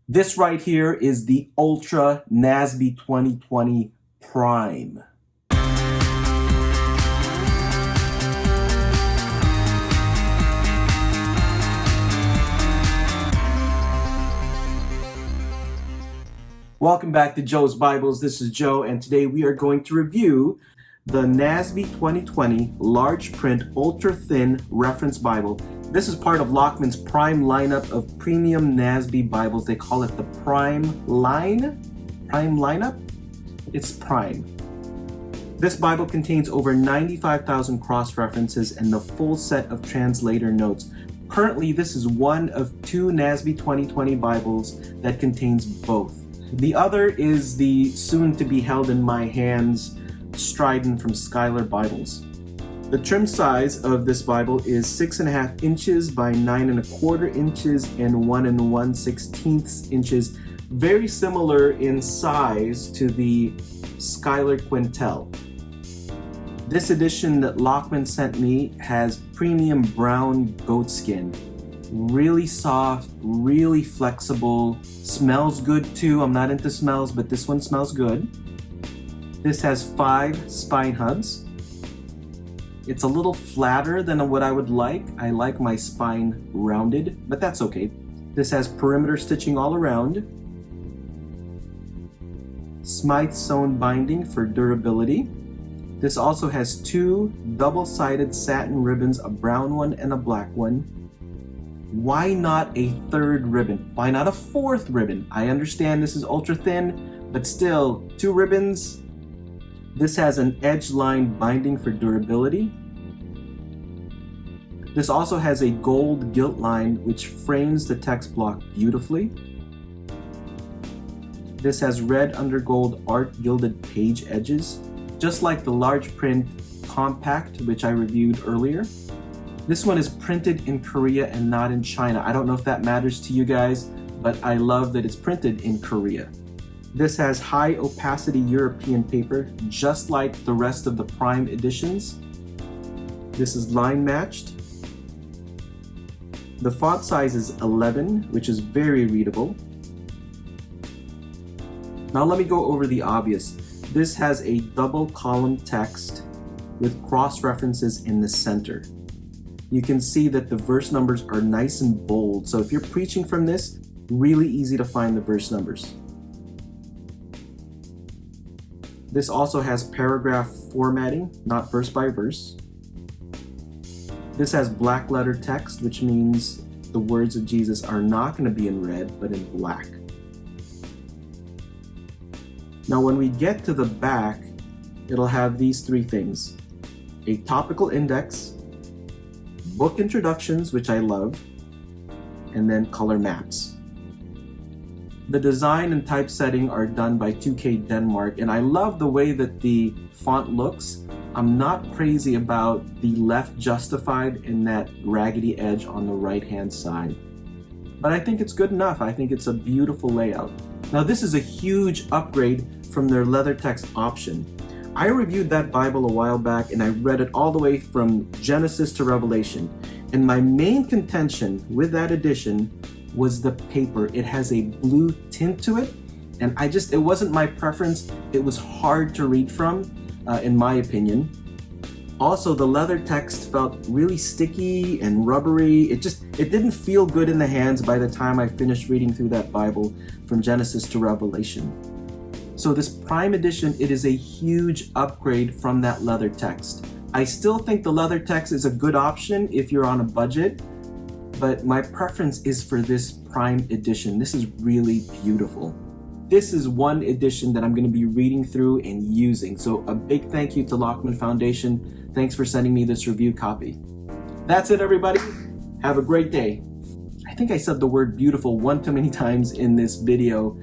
This right here is the Ultra NASB 2020 Prime. Welcome back to Joe's Bibles. This is Joe, and today we are going to review the NASB 2020 Large Print Ultra Thin Reference Bible. This is part of Lockman's Prime lineup of premium NASB Bibles. They call it the Prime line. Prime lineup? It's Prime. This Bible contains over 95,000 cross-references and the full set of translator notes. Currently, this is one of two NASB 2020 Bibles that contains both. The other is the soon-to-be held in my hands Strident from Schuyler Bibles. The trim size of this Bible is 6.5 inches by 9.25 inches and 1 1/16 inches, very similar in size to the Schuyler Quintel. This edition that Lockman sent me has premium brown goat skin. Really soft, really flexible, smells good too. I'm not into smells, but this one smells good. This has 5 spine hubs. It's a little flatter than what I would like. I like my spine rounded, but that's okay. This has perimeter stitching all around. Smythe sewn binding for durability. This also has 2 double-sided satin ribbons, a brown one and a black one. Why not a 3rd ribbon? Why not a 4th ribbon? I understand this is ultra thin, but still, 2 ribbons. This has an edge line binding for durability. This also has a gold gilt line which frames the text block beautifully. This has red under gold art gilded page edges, just like the large print compact which I reviewed earlier. This one is printed in Korea and not in China. I don't know if that matters to you guys, but I love that it's printed in Korea. This has high opacity European paper, just like the rest of the Prime editions. This is line matched. The font size is 11, which is very readable. Now let me go over the obvious. This has a double column text with cross references in the center. You can see that the verse numbers are nice and bold, so if you're preaching from this, really easy to find the verse numbers. This also has paragraph formatting, not verse by verse. This has black letter text, which means the words of Jesus are not going to be in red, but in black. Now when we get to the back, it'll have these 3 things: a topical index, book introductions, which I love, and then color maps. The design and typesetting are done by 2K Denmark, and I love the way that the font looks. I'm not crazy about the left justified and that raggedy edge on the right-hand side. But I think it's good enough. I think it's a beautiful layout. Now this is a huge upgrade from their leather text option. I reviewed that Bible a while back and I read it all the way from Genesis to Revelation. And my main contention with that edition was the paper. It has a blue tint to it, and it wasn't my preference. It was hard to read from, in my opinion. Also, the leather text felt really sticky and rubbery. It didn't feel good in the hands by the time I finished reading through that Bible from Genesis to Revelation. So this Prime edition, it is a huge upgrade from that leather text. I still think the leather text is a good option if you're on a budget, but my preference is for this Prime edition. This is really beautiful. This is one edition that I'm going to be reading through and using. So a big thank you to Lockman Foundation. Thanks for sending me this review copy. That's it, everybody. Have a great day. I think I said the word beautiful one too many times in this video.